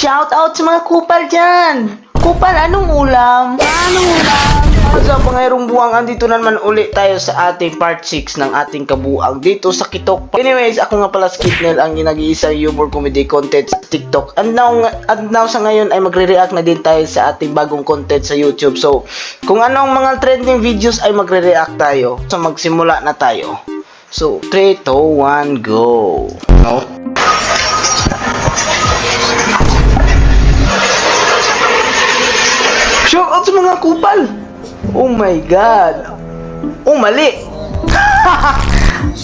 Shout out sa mga kupal dyan! Kupal, anong ulam? Anong ulam? Sa pangayong buwang, andito na naman ulit tayo sa ating part 6 ng ating kabuang dito sa Kitok. Anyways, ako nga pala Skitnel, ang nag-iisang humor comedy content sa TikTok. And now sa ngayon ay magre-react na din tayo sa ating bagong content sa YouTube. So, kung anong mga trending videos ay magre-react tayo. So, magsimula na tayo. So, 3, 2, 1, go! No? Shout out sa mga kupal! Oh my God! Oh, mali!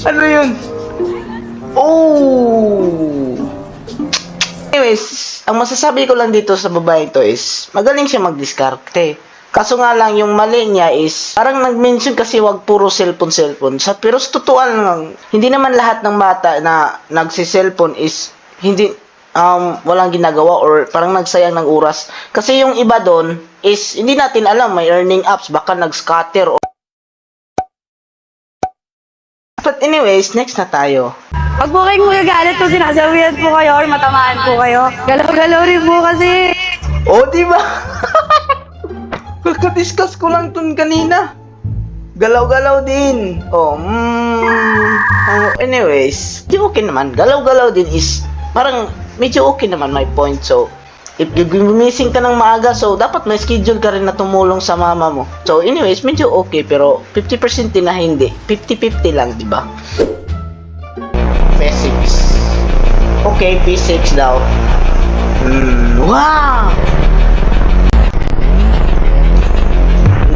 Ano yun? Oh! Anyways, ang masasabi ko lang dito sa babae to is, magaling siya mag-diskarte. Kaso nga lang, yung mali niya is, parang nag-mention kasi wag puro cellphone. Pero sa totoo lang, hindi naman lahat ng bata na nagsi-cellphone is, hindi, walang ginagawa or parang nagsayang ng oras. Kasi yung iba doon is hindi natin alam, may earning apps, baka nag-scatter or... But anyways, next na tayo. Pag po kayong magagalit kung sinasabihan po kayo or matamaan po kayo, galaw-galaw rin po kasi. Oh, di ba? Kakadiscuss ko lang dun kanina. Galaw-galaw din. Oh, anyways, di okay naman. Galaw-galaw din is parang medyo okay naman, my point. So, if gumising ka ng maaga, so dapat may schedule ka rin na tumulong sa mama mo. So, anyways, medyo okay, pero 50% din na hindi. 50-50 lang, di ba? P6. Okay, P6 daw. Wow!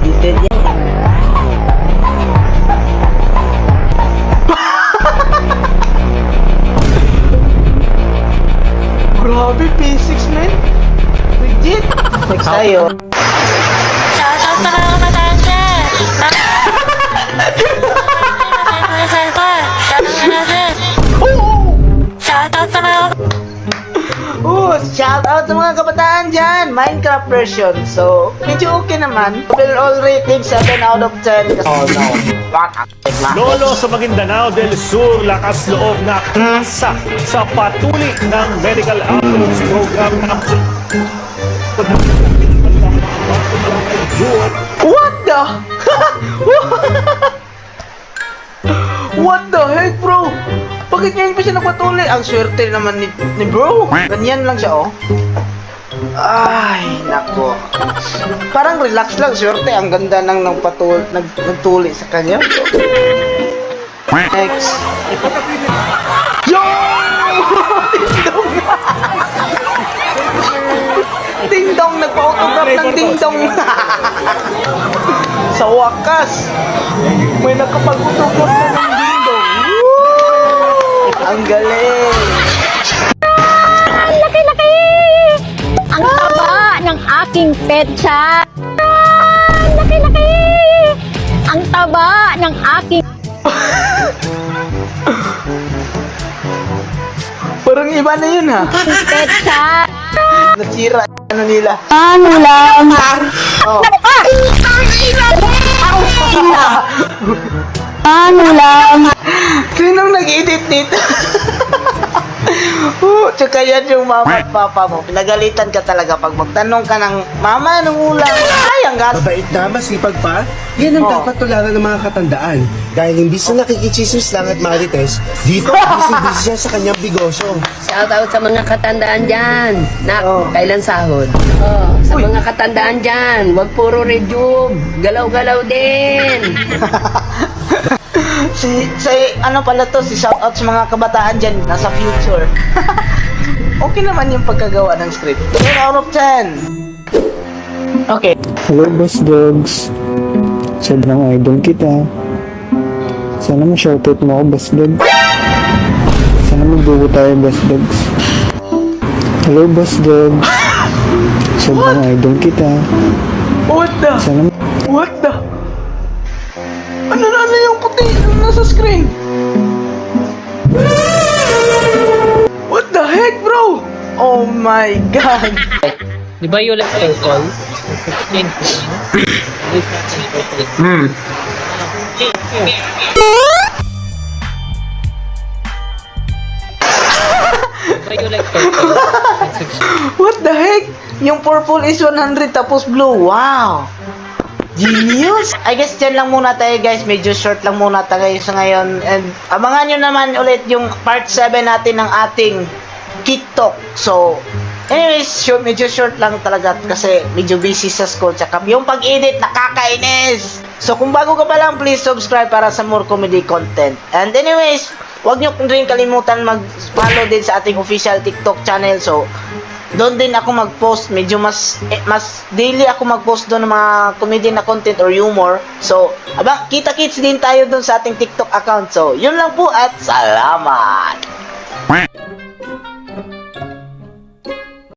Edited yan. Grabe, P6, man. Legit. Next tayo. Shoutout sa mga matangan. Shoutout sa mga... Shout out sa mga kabataan dyan. Minecraft version. So, medyo okay naman. Overall rating 7 out of 10. Oh no. Lolo sa Maguindanao del Sur, lakas loob na kasa sa patuloy ng medical outreach program ng What the? What the heck, bro? Bakit ngayon pa siya nagpatuloy? Ang swerte naman ni bro. Ganyan lang siya, oh. Ay, nako. Parang relax lang, swerte. Ang ganda nang nagtuli sa kanya. Next. Yo! Ding-dong! Ding-dong! Nagpa-autograph ng ding-dong! Sa wakas, may nakapag-autograph na ng ding-dong. Ang galing! Laki-laki! Ang taba ng aking petsa. Laki-laki! Ang taba ng aking... Parang iba na yun, ha? petsa. Nasira ano nila. Ano lang? Oh. Ano lang? Sinong nag-edit dito? Tsaka yan yung mama at papa mo. Pinagalitan ka talaga pag magtanong ka ng mama, anong ulam? Ay, ang gas. Mabait na, masipag pa. Yan ang Oh. dapat tularan ng mga katandaan. Dahil imbis na nakikichismis lang at marites, dito busy-busy siya sa kanyang bigosyo. Shoutout sa mga katandaan dyan. Nak, Oh. kailan sahod? Sa mga katandaan dyan, wag puro rejuve. Galaw-galaw din. Si ano pala to, si shout out sa mga kabataan dyan, nasa future. Okay naman yung pagkagawa ng script. 10 out of 10. Okay. Hello, Boss Dogs. Sobrang idol kita. Sana ma-shoutout mo ako, Boss Dogs. Sana magbubo tayo, Boss Dogs. Hello, Boss Dogs. Sobrang idol kita. What the? Sana What the? Ano yung puti nasa screen? What the heck, bro? Oh my God. Di ba you like turtle? Di ba you like turtle? What Yung purple is 100 tapos blue. Wow! Genius! I guess dyan lang muna tayo guys. Medyo short lang muna tayo sa ngayon. And abangan nyo naman ulit yung part 7 natin ng ating TikTok. So, anyways, medyo short lang talaga kasi medyo busy sa school. Tsaka yung pag-edit, nakakainis! So, kung bago ka pa lang, please subscribe para sa more comedy content. And anyways, huwag nyo rin kalimutan mag-follow din sa ating official TikTok channel. So, doon din ako mag-post, medyo mas daily ako mag-post doon ng mga comedy na content or humor. So, kita-kits din tayo doon sa ating TikTok account. So, yun lang po at salamat!